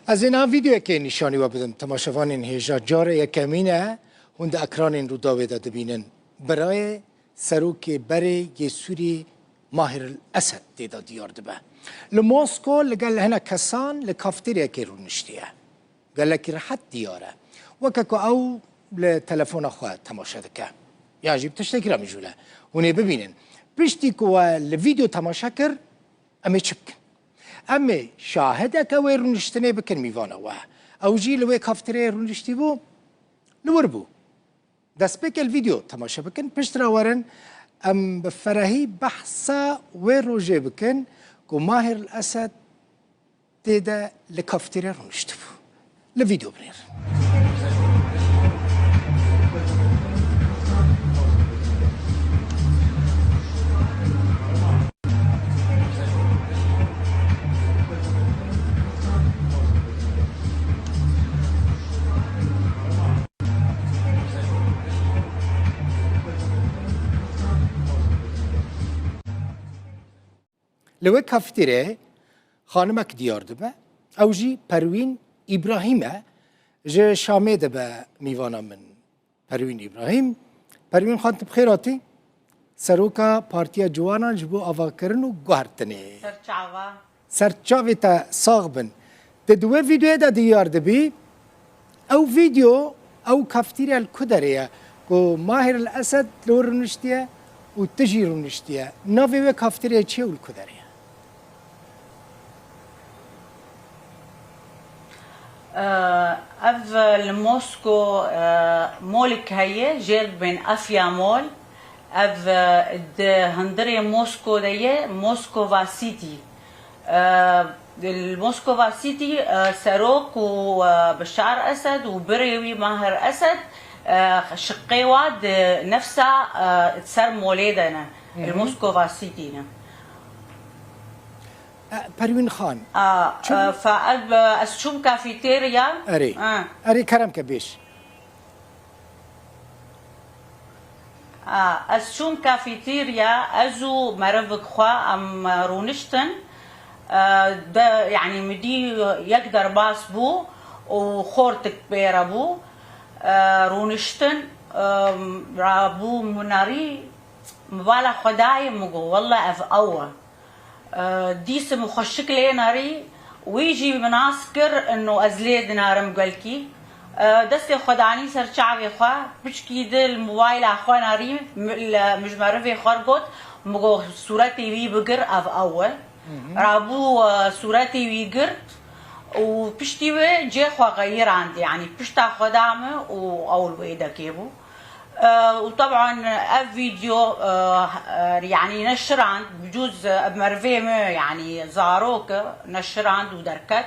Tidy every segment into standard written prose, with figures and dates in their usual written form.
از این ویدیو که نشانی و بدم تماشاوان هیجا جاره یکمینه هند اکران رو داویده دبینن برای سروک بری یسوری ماهر الاسد دیده دیار دبه لموسکو لگل هنا کسان لکافتریا که رو نشتیه قال لك راحت دیاره وكاكو او لتلفون اخوة تماشا دكا يعني جيب تشتكي رامي جولا وني ببينن بيشتكو الفيديو تماشا كر امي تشبكن امي شاهدك وين رونشتني بكن ميفانا واه او جي لوي كافتري رونشتي بو نوربو داس بك الفيديو تماشا بكن بشترا ورن ام بفرهي بحثا وين روجي بكن كو ماهر الاسد تيدا لكافتري رونشتي بو الفيديو برير لوی کافتره خانمک دیار دبه او جی پروین ابراهیمه جه شامه دبه میوانا من پروین ابراهیم پروین خانت بخیراتی سروکا پارتیا جوانا جبو آوا کرن و گوهرتنه سرچاوه تا ساغ بن دوه ویدیو دا دیار دبی او ویدیو او کافتره الکدره که ماهر الاسد لور نشتیه و تجیر نشتیه ناوی و کافتره چه الکدره اف الموسكو مولك هي جير بين افيا مول اف هندري موسكو ديه موسكوفا سيتي الموسكوفا سيتي ساروك وبشار اسد وبريوي ماهر اسد شقيواد نفسها تسر مولدنا الموسكوفا سيتي پروین خان فأب أسشوم كافيتيريا أري كرم كبيش أسشوم كافيتيريا أزو مرفق خوا أم رونشتن ده يعني مدي يقدر باس بو وخورتك بيرا بو رونشتن رابو مناري مبالا خداي مقو والله أف أول ديس مخشك لي ناري ويجي مناسكر انه ازليد نارم قلكي دستي خداني سر شعبي خوا بشكي دل الموبايل اخوا ناري مش معرفه خرقت مغو صورتي وي بقر اف اول رابو صورتي وي قرت وبشتي وي جي خوا غير عندي يعني بشتا خدامه واول ويدا كيبو وطبعا فيديو يعني نشر عند بجوز بمرفيمه يعني زاروك نشر عند ودركت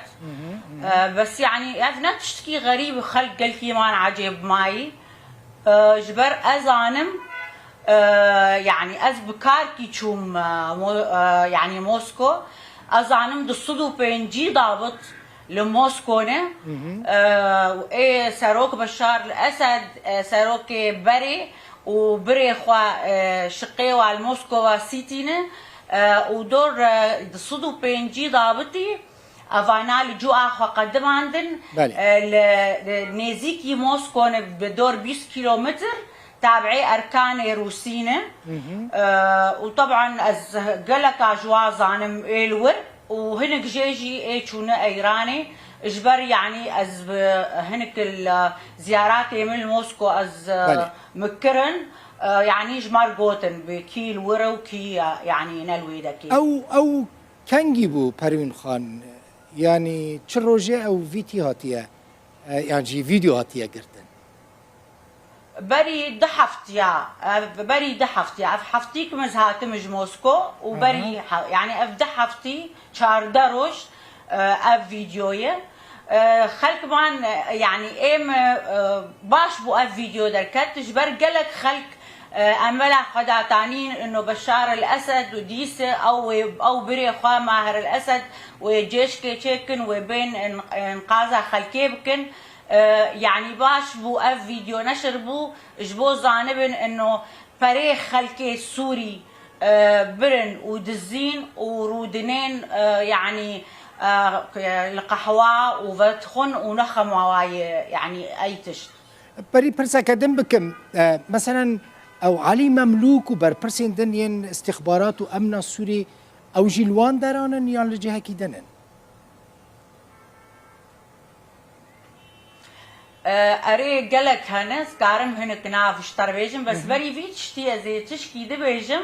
بس يعني انا تشتكي غريب خلق قلكي ما عجب معي جبر ازانم يعني از بكاركي تشوم يعني موسكو ازانم دصدو بينجي ضابط لموسكونه ايه ساروك بشار الاسد ساروك بري وبري خوا شقي والموسكو سيتينه ودور صدو بينجي ضابطي افانا لجو اخوا قدم عندن نيزيكي موسكونه بدور 20 كيلومتر تابعي اركان روسينه وطبعا از قلك اجواز عن الور وهنك جيجي ايشونا ايراني اجبر يعني از هنك الزيارات من موسكو از مكرن يعني جمار قوتن بكيل ورا وكي يعني نلوي كي او كان جيبو پروین خان يعني تشروجي او فيديو هاتيه يعني فيديو هاتيه قرتن بري دحفتي حفتيك مزهات مج موسكو وبري يعني دحفتي شهر دروش فيديوية خلق مان يعني ام باش بو فيديو دركت جبر قالك خلق املا خدا تانين انه بشار الاسد وديس او بري خوا ماهر الاسد وجيش كيتشكن وبين انقاذ خلكي بكن يعني باش بو فيديو نشر بو جبو زانبن انه فريق خلكي سوري برن ودزين ورودنين يعني القهوة وفتخن ونخم واي يعني أي تشت. بري برسا كدم بكم مثلا او علي مملوك وبر برسين دنيا استخبارات وامن السوري او جيلوان درانن يان لجهه كي دنن اري قالك هنس كارم هنك نافش تربيجم بس بري فيتش تي زي تشكي دبيجم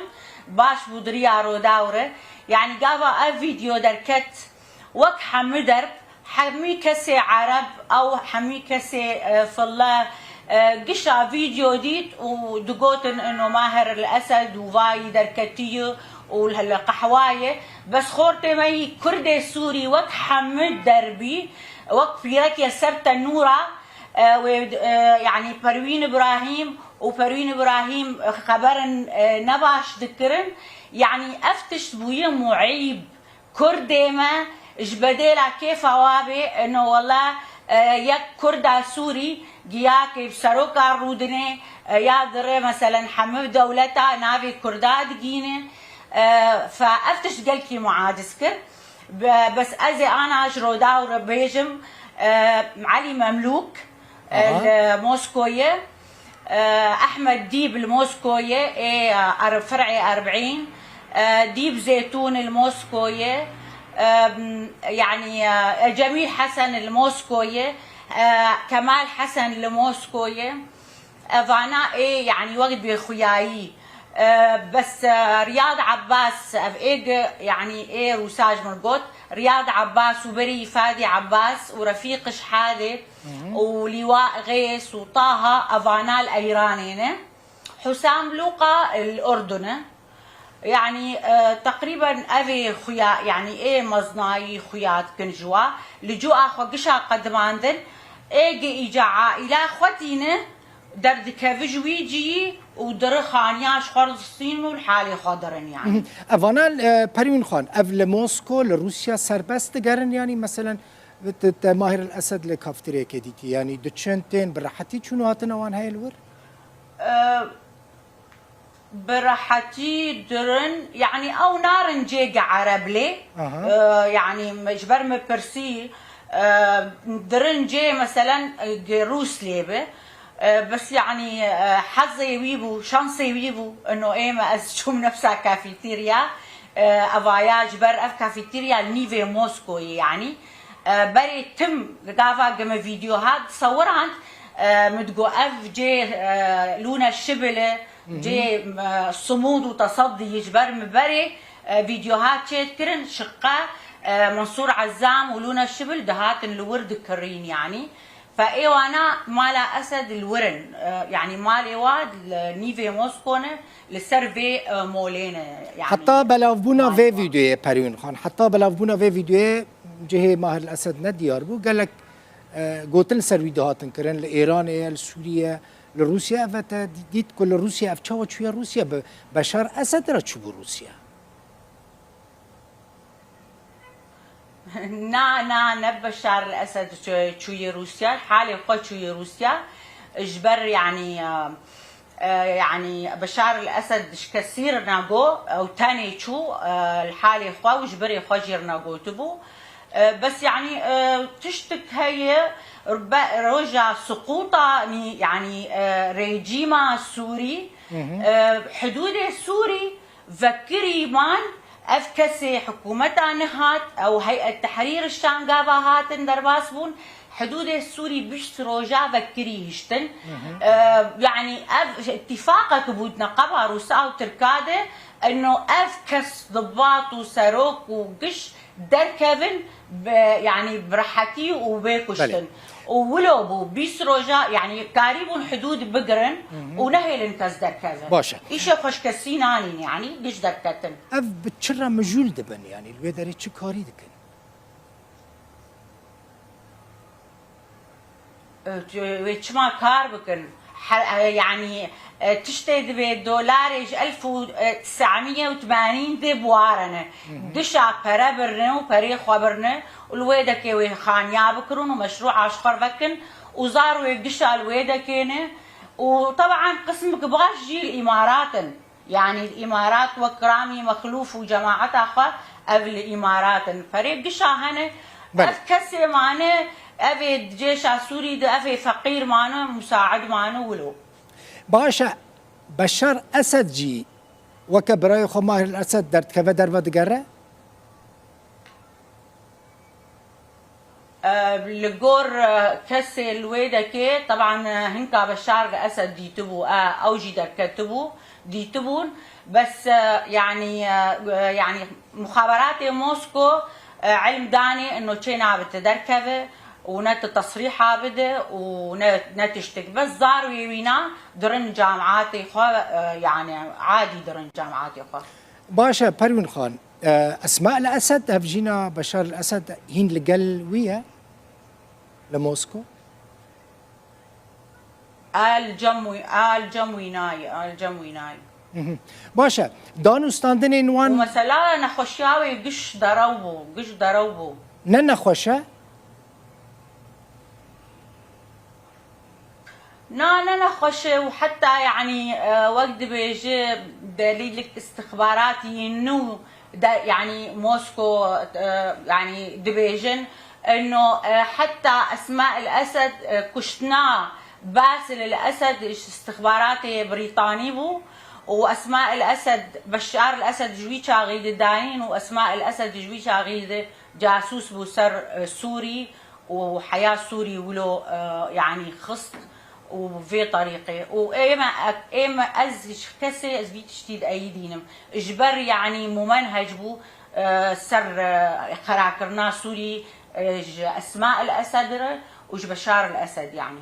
باش بودريا رو داوره يعني قابا فيديو دركت وك حمدرب حمي كسي عرب او حمي كسي فلا قشا فيديو ديت ودقوتن انه ماهر الاسد وفاي دركتيه والقحوايه بس خورتي مي كردي سوري وك حمد دربي وك فيرك يا سبت النوره يعني بروين ابراهيم وبروين ابراهيم خبرن نباش ذكرن يعني افتش بويه معيب كردي ما جبديلا كيف وابي انه والله يك كردا سوري جياك بسروكا رودني يادر مثلا حمد دولتا نافي كردا دقينه فافتش قلكي معادسكر بس ازي انا اجرو داور بيجم علي مملوك الموسكويه احمد ديب الموسكويه فرعي 40 ديب زيتون الموسكويه يعني جميل حسن الموسكويه كمال حسن الموسكويه فانا يعني وقت بخيايي بس رياض عباس يعني روساج مرقوت رياض عباس وبري فادي عباس ورفيق شحاده ولواء غيس وطه افانال ايرانينه حسام لوقا الاردني يعني تقريبا افي خيا يعني مزناي خيات كنجوا لجوا اخو قشا قدماندن ايجا عائله خوتينه درد كفجويجي ودر خانياش خرصين والحالي خضرن يعني افانال بريون خان اف موسكو لروسيا سربست جرن يعني مثلا ماهر الاسد لكافتريا كديتي يعني دتشنتين براحتي شنو هاتنا وان هاي الور براحتي درن يعني او نارن جيجا عربلي يعني مجبر مبرسي درن جي مثلا روس ليبه بس يعني حظي ويبو شانسي ويبو انه ما اشوم نفسها كافيتيريا افاياج بر اف كافيتيريا نيفي موسكو يعني بري تم قافا قم فيديوهات صوران متقو اف جي لونا الشبله جي صمود وتصدي يجبر مبري فيديوهات تذكرن شقه منصور عزام ولونا الشبل دهات الورد كرين يعني فايوانا مالا اسد الورن يعني مالي واد نيفي موسكونه لسيرفي مولينا يعني حتى بلاف بونا في فيديو بريون خان حتى بلاف بونا في فيديو جهه ماهر الاسد نديار بو قال لك قوتل سر فيديوهات كرن لايران لسوريا لروسيا فتا ديت كل روسيا افتشوا شويه روسيا بشار اسد را تشبو روسيا نا بشار الاسد شويه روسيا حالي خو شويه روسيا اجبر يعني بشار الاسد كثير ناقو او تاني شو الحالي خو وجبري خجر ناقو تبو بس يعني تشتك هي رجع سقوطا يعني ريجيما السوري حدود السوري فكري مان افكسي حكومتها نهات او هيئه تحرير الشام قابا هاتن درباسبون حدود السوري بش روجا فكري هشتن يعني اتفاقك بودنا قبا روسا وتركاده انه افكس ضباط وسروك وقش دركبن يعني برحتي وبيكشتن وولوبو بيسروجا يعني قريبون حدود بقرن ونهيلن كز دركبن باشا ايش خوش كسينانين يعني قش دركتن اف بتشرا مجول دبن يعني الويدري تشو كاري دكن ويتشما كار بكن يعني تشتري بالدولار 1980 دي بوارنه دشا برا برنه وبري خبرنه والويدا كي خانيا بكرون ومشروع اشخر بكن وزاروا يقشا الويدا كينه وطبعا قسم كبغاش جي الامارات يعني الامارات وكرامي مخلوف وجماعتها اف الامارات فريق قشا هنا بلى. اف كسي معنا افي الجيش السوري ده افي فقير معنا مساعد معنا ولو باشا بشار اسد جي وكبراي خو ماهر الاسد درت كفا دربا دقره لجور كسي الويدا كي طبعا هنكا بشار اسد ديتبو او جي دركتبو ديتبون بس يعني مخابرات موسكو علم داني انه تشينا بتدركبه ونت تصريحها بده ونتشتك بس زاروا وينا درن جامعاتي خو يعني عادي درن جامعاتي خو باشا بروين خان اسماء الاسد هفجينا بشار الاسد هين لقل ويا لموسكو الجمويناي باشا دانو ستاندنين وان ومثلا نخشاوي قش ضروبو ننا خوشة لا خش وحتى يعني وقت بيجي دليل استخباراتي انه يعني موسكو يعني دبيجن انه حتى اسماء الاسد كشتنا باسل الاسد استخباراتي بريطاني بو واسماء الاسد بشار الاسد جويشا غيد داين واسماء الاسد جويشا غيد جاسوس بو سر سوري وحياه سوري ولو يعني خص وفي طريقه وايما از كسي از بيتشتيد ايدينم اجبر يعني ممنهج بو سر خراكرنا سوري اسماء الاسد وج بشار الاسد يعني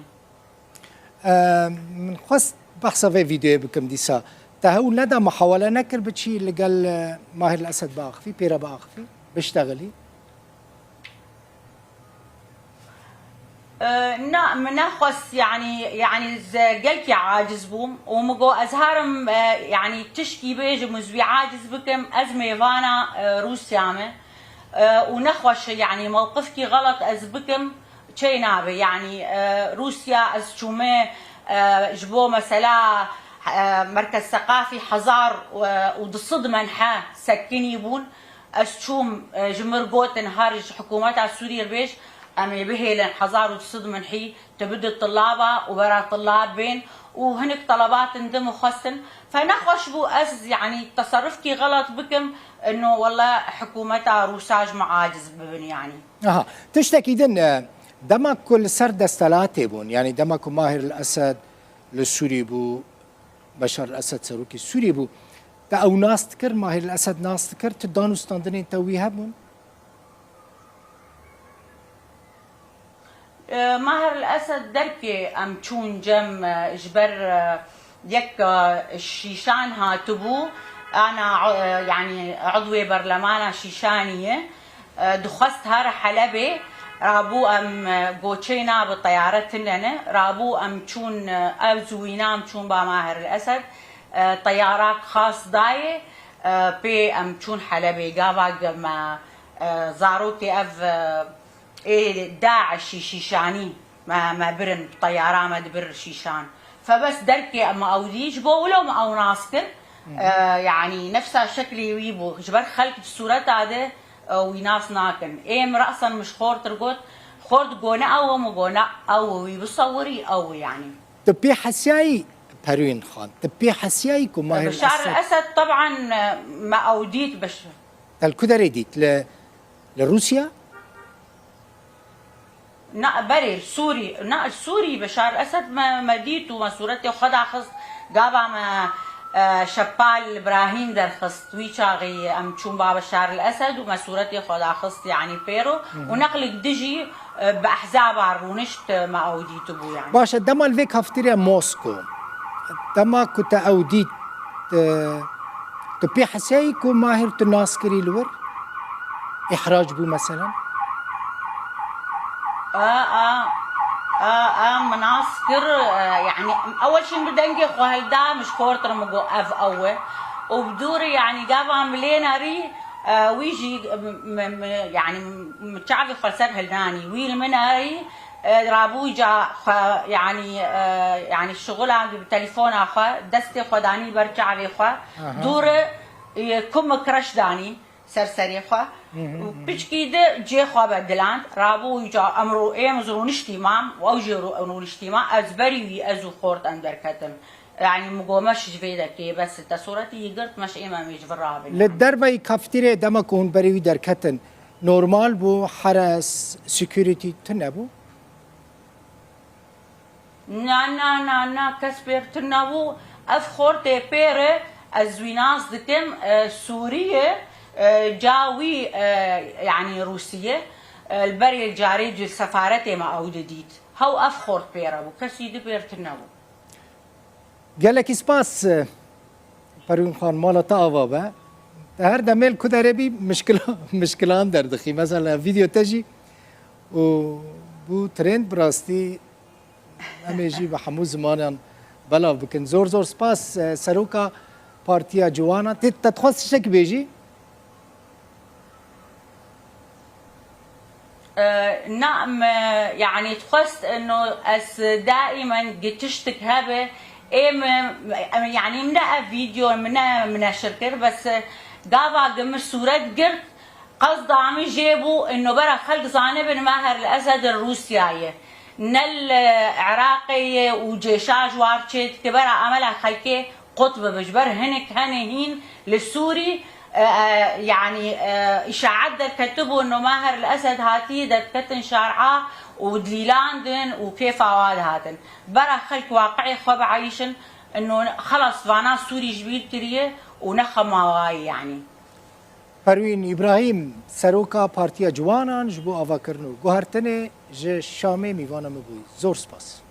من خص بحث في فيديو بكم ديسا تهو لدى محاولة نكر بتشي اللي قال ماهر الاسد باخفي بيرا باخفي بيشتغلي نعم ناخص يعني قلكي عاجز بوم ومقو ازهارم يعني تشكي بيج مزوي عاجز بكم ازمه فانا روسيا ونخوش يعني موقفكي غلط از بكم تشينابه يعني روسيا از شومه جبو مثلا مركز ثقافي حزار وضصد منحى سكني بون اشوم جمر قوت نهارج حكومات سوريا البيش أمي بهيلن حزار وتصد منحي تبدو الطلابة وبرا طلاب بين وهنك طلبات ندم خصن فنخوش بو أز يعني تصرفكي غلط بكم إنه والله حكومتها روساج معاجز ببن يعني. تشتكي إذن دما كل سر دستلاتي بون يعني دما كل ماهر الأسد للسوري بو بشار الأسد سروكي السوري بو تا أو ناس تكر ماهر الأسد ناس تكر تدانو ستاندنين تويها بون ماهر الاسد دركي ام تشون جم اجبر يك الشيشان هاتبو انا يعني عضوه برلمان شيشانيه دخست هار حلبة رابو ام قوتشينا بالطيارتنا رابو ام تشون ابزوينا ام تشون با ماهر الاسد طيارات خاص داي بي ام تشون حلبة قابا ما زاروتي اف داعش شيشاني ما برن طيارة ما دبر شيشان فبس دركي اما اوديش بو ولو ما او ناسكن يعني نفسها شكلي ويبو جبر خلق الصورة هذا ويناس ناكن ايم رأسا مش خور ترقوت خور تقونا او مقونا او ويبصوري او يعني تبي حسياي بروين خان تبي حسياي كماهر بشار الاسد طبعا ما اوديت بش الكدري ديت لروسيا نا بري سوري نا السوري بشار الاسد ما ديتو ما صورتي خدع خص قابا ما شبال ابراهيم در خص ويشاغي ام تشوم بابا بشار الاسد وما صورتي خدع خص يعني بيرو ونقل دجي باحزاب عرونشت ما اوديتو بو يعني باشا دما الفيك هفتريا موسكو دما كنت اوديت تبي حسيكو ماهر تناسكري لور احراج بو مثلا مناصكر يعني اول شيء بدنجي خو هيدا مش خورتر مجو اف اوه وبدوري يعني قابا مليناري ويجي يعني متشعبي خلصان هلداني ويل مناري رابوجا يعني الشغل عندي بالتليفون اخا دستي خداني برجع بي خو دور كم كرش داني سرسري خوا بشكي ده جي خوا بدلان رابو يجا امرو ايم زرونشتي مام او جرو اونشتي ما ازبري وي ازو خورت اندر كتم يعني مقومش جفيدا كي بس تصورتي يقرت مش ايما مش برابل للدربه كافتيريا دما كون بري در كتن نورمال بو حرس سيكوريتي تنبو نا كسبير تنبو اف خورت بيره ازويناز دكم سوريه جاوي يعني روسيه البري الجاري السفارة ما او جديد هو اف خورت بيره وكسي دي بير تنبو قالك سباس فريون خان مالا تاوا با هر دمل كدربي مشكلة در دخي مثلا فيديو تجي و بو ترند براستي اميجي بحمو زمانان بلا بكن زور سباس سروكا بارتيا جوانا تتخص شك بيجي نعم يعني تخص انه دائما قتشتك هبه يعني من فيديو من الشركة بس قابا قمش صورة قرت قصد عم يجيبوا انه برا خلق زانب ماهر الاسد الروسياية نل عراقية وجيشاج وارشيت كبرا عملها خلقه قطب بجبر هنين للسوري يعني اشاعات در كتبوا انه ماهر الاسد هاتي در كتن شارعه ودليلاندن وكيف عواد هاتن برا خلق واقعي خب عايشن انه خلص فانا سوري جبيل كريه ونخم مواي يعني پروین ابراهیم سروکا پارتیا جوانان جبو آوا کرنو گوهرتنه ج شامه میوانم بوی زور سپاس